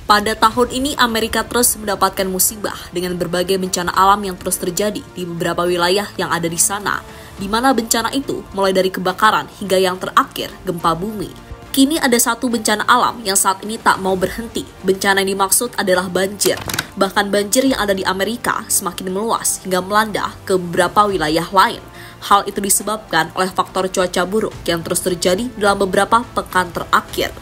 Pada tahun ini, Amerika terus mendapatkan musibah dengan berbagai bencana alam yang terus terjadi di beberapa wilayah yang ada di sana, di mana bencana itu mulai dari kebakaran hingga yang terakhir gempa bumi. Kini ada satu bencana alam yang saat ini tak mau berhenti. Bencana yang dimaksud adalah banjir. Bahkan banjir yang ada di Amerika semakin meluas hingga melanda ke beberapa wilayah lain. Hal itu disebabkan oleh faktor cuaca buruk yang terus terjadi dalam beberapa pekan terakhir.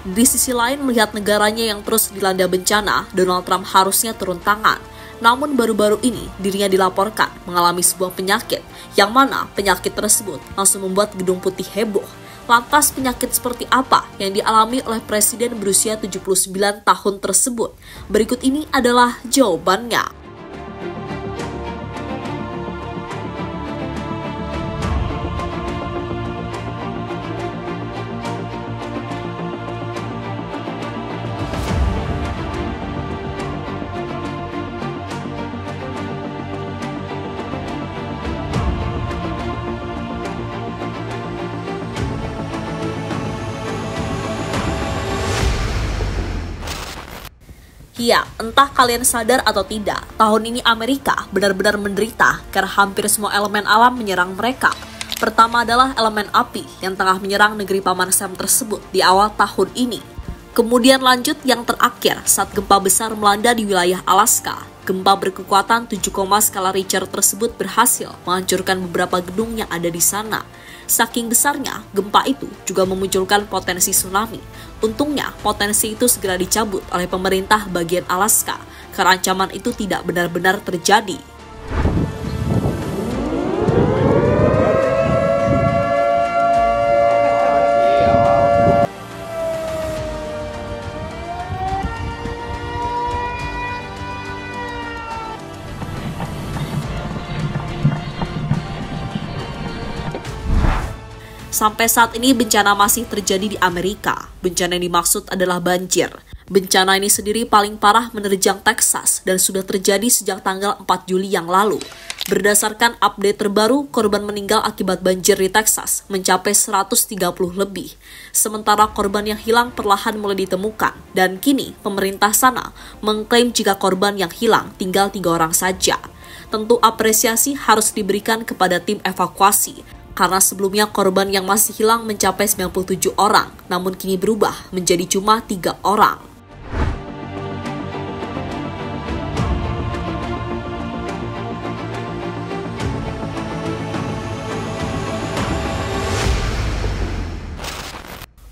Di sisi lain, melihat negaranya yang terus dilanda bencana, Donald Trump harusnya turun tangan. Namun baru-baru ini dirinya dilaporkan mengalami sebuah penyakit, yang mana penyakit tersebut langsung membuat Gedung Putih heboh. Lantas penyakit seperti apa yang dialami oleh Presiden berusia 79 tahun tersebut? Berikut ini adalah jawabannya. Ya, entah kalian sadar atau tidak, tahun ini Amerika benar-benar menderita karena hampir semua elemen alam menyerang mereka. Pertama adalah elemen api yang tengah menyerang negeri Paman Sam tersebut di awal tahun ini. Kemudian lanjut yang terakhir saat gempa besar melanda di wilayah Alaska. Gempa berkekuatan 7, skala Richter tersebut berhasil menghancurkan beberapa gedung yang ada di sana. Saking besarnya, gempa itu juga memunculkan potensi tsunami. Untungnya, potensi itu segera dicabut oleh pemerintah bagian Alaska, karena ancaman itu tidak benar-benar terjadi. Sampai saat ini bencana masih terjadi di Amerika. Bencana yang dimaksud adalah banjir. Bencana ini sendiri paling parah menerjang Texas dan sudah terjadi sejak tanggal 4 Juli yang lalu. Berdasarkan update terbaru, korban meninggal akibat banjir di Texas mencapai 130 lebih. Sementara korban yang hilang perlahan mulai ditemukan. Dan kini pemerintah sana mengklaim jika korban yang hilang tinggal 3 orang saja. Tentu apresiasi harus diberikan kepada tim evakuasi. Karena sebelumnya korban yang masih hilang mencapai 97 orang, namun kini berubah menjadi cuma 3 orang.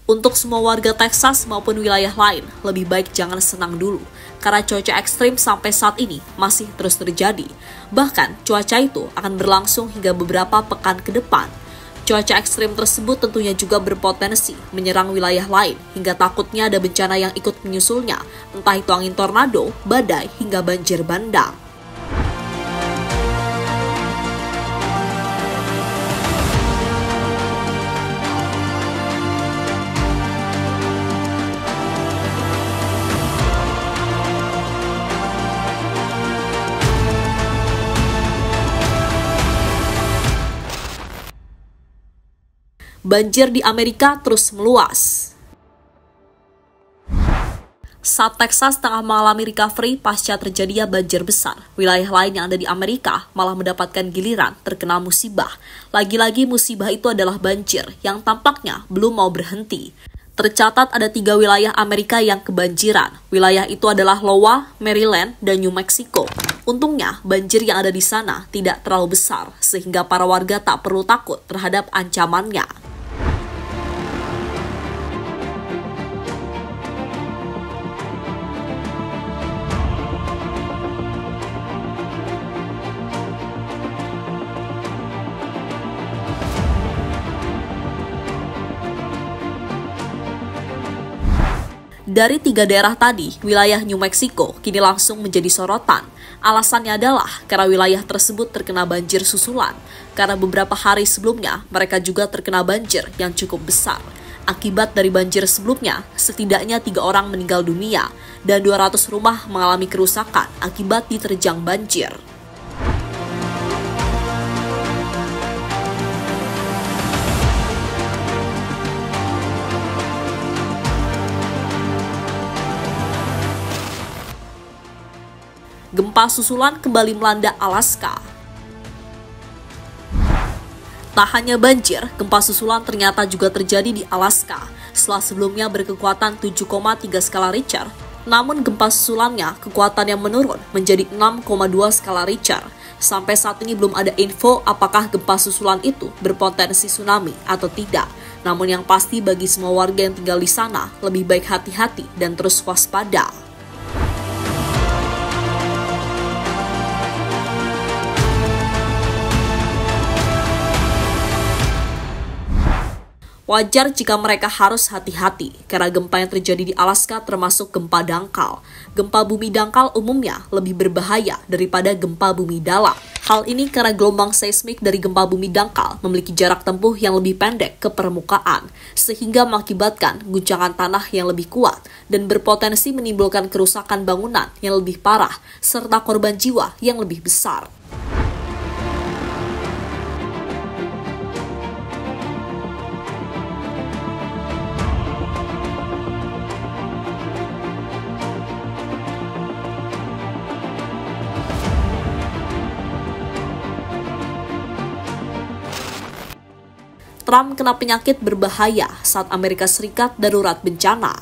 Untuk semua warga Texas maupun wilayah lain, lebih baik jangan senang dulu, karena cuaca ekstrim sampai saat ini masih terus terjadi. Bahkan, cuaca itu akan berlangsung hingga beberapa pekan ke depan. Cuaca ekstrim tersebut tentunya juga berpotensi menyerang wilayah lain, hingga takutnya ada bencana yang ikut menyusulnya, entah itu angin tornado, badai, hingga banjir bandang. Banjir di Amerika terus meluas. Saat Texas tengah mengalami recovery pasca terjadinya banjir besar, wilayah lain yang ada di Amerika malah mendapatkan giliran terkena musibah. Lagi-lagi musibah itu adalah banjir yang tampaknya belum mau berhenti. Tercatat ada 3 wilayah Amerika yang kebanjiran. Wilayah itu adalah Iowa, Maryland, dan New Mexico. Untungnya, banjir yang ada di sana tidak terlalu besar, sehingga para warga tak perlu takut terhadap ancamannya. Dari 3 daerah tadi, wilayah New Mexico kini langsung menjadi sorotan. Alasannya adalah karena wilayah tersebut terkena banjir susulan. Karena beberapa hari sebelumnya, mereka juga terkena banjir yang cukup besar. Akibat dari banjir sebelumnya, setidaknya 3 orang meninggal dunia dan 200 rumah mengalami kerusakan akibat diterjang banjir. gempa susulan kembali melanda Alaska. Tak hanya banjir, gempa susulan ternyata juga terjadi di Alaska. Setelah sebelumnya berkekuatan 7,3 skala Richter, namun gempa susulannya kekuatannya menurun menjadi 6,2 skala Richter. Sampai saat ini belum ada info apakah gempa susulan itu berpotensi tsunami atau tidak. Namun yang pasti bagi semua warga yang tinggal di sana, lebih baik hati-hati dan terus waspada. Wajar jika mereka harus hati-hati, karena gempa yang terjadi di Alaska termasuk gempa dangkal. Gempa bumi dangkal umumnya lebih berbahaya daripada gempa bumi dalam. Hal ini karena gelombang seismik dari gempa bumi dangkal memiliki jarak tempuh yang lebih pendek ke permukaan, sehingga mengakibatkan guncangan tanah yang lebih kuat dan berpotensi menimbulkan kerusakan bangunan yang lebih parah, serta korban jiwa yang lebih besar. Trump kena penyakit berbahaya saat Amerika Serikat darurat bencana.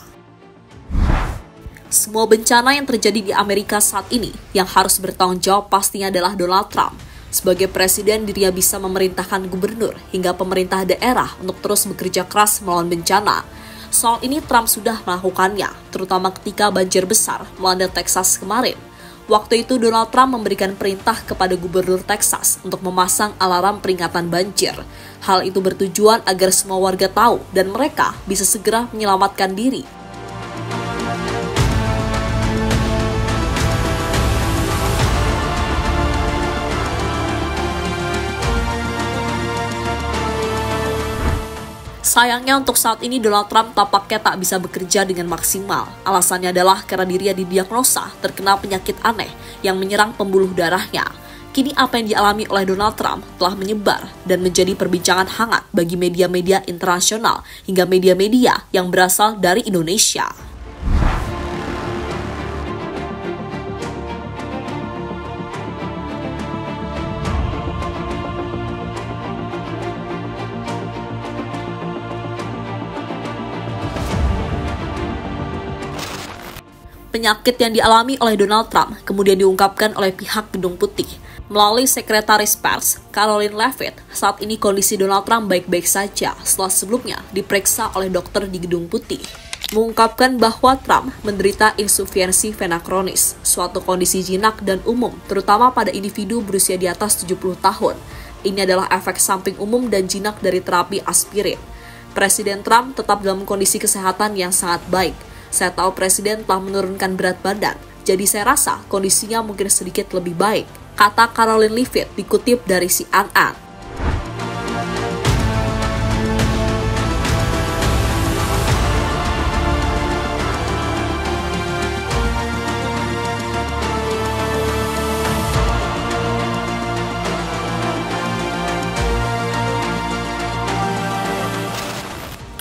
Semua bencana yang terjadi di Amerika saat ini yang harus bertanggung jawab pastinya adalah Donald Trump. Sebagai presiden, dirinya bisa memerintahkan gubernur hingga pemerintah daerah untuk terus bekerja keras melawan bencana. Soal ini Trump sudah melakukannya, terutama ketika banjir besar melanda Texas kemarin. Waktu itu Donald Trump memberikan perintah kepada gubernur Texas untuk memasang alarm peringatan banjir. Hal itu bertujuan agar semua warga tahu dan mereka bisa segera menyelamatkan diri. Sayangnya untuk saat ini Donald Trump tampaknya tak bisa bekerja dengan maksimal. Alasannya adalah karena dirinya didiagnosa terkena penyakit aneh yang menyerang pembuluh darahnya. Kini apa yang dialami oleh Donald Trump telah menyebar dan menjadi perbincangan hangat bagi media-media internasional hingga media-media yang berasal dari Indonesia. Penyakit yang dialami oleh Donald Trump kemudian diungkapkan oleh pihak Gedung Putih. Melalui sekretaris pers, Karoline Leavitt, saat ini kondisi Donald Trump baik-baik saja setelah sebelumnya diperiksa oleh dokter di Gedung Putih. Mengungkapkan bahwa Trump menderita insufiensi vena kronis, suatu kondisi jinak dan umum, terutama pada individu berusia di atas 70 tahun. Ini adalah efek samping umum dan jinak dari terapi aspirin. Presiden Trump tetap dalam kondisi kesehatan yang sangat baik. Saya tahu Presiden telah menurunkan berat badan, jadi saya rasa kondisinya mungkin sedikit lebih baik, kata Karoline Leavitt dikutip dari CNN.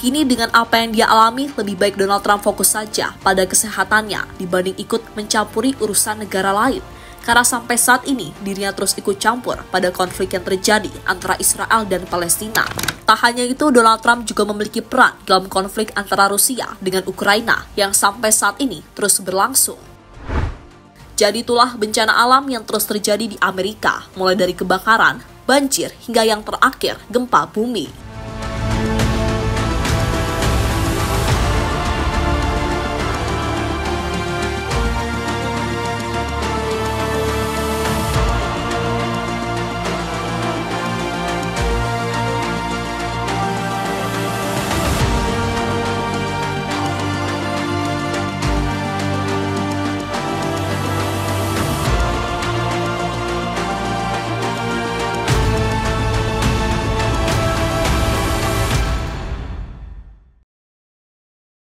Kini dengan apa yang dia alami, lebih baik Donald Trump fokus saja pada kesehatannya dibanding ikut mencampuri urusan negara lain. Karena sampai saat ini dirinya terus ikut campur pada konflik yang terjadi antara Israel dan Palestina. Tak hanya itu, Donald Trump juga memiliki peran dalam konflik antara Rusia dengan Ukraina yang sampai saat ini terus berlangsung. Jadi itulah bencana alam yang terus terjadi di Amerika, mulai dari kebakaran, banjir, hingga yang terakhir gempa bumi.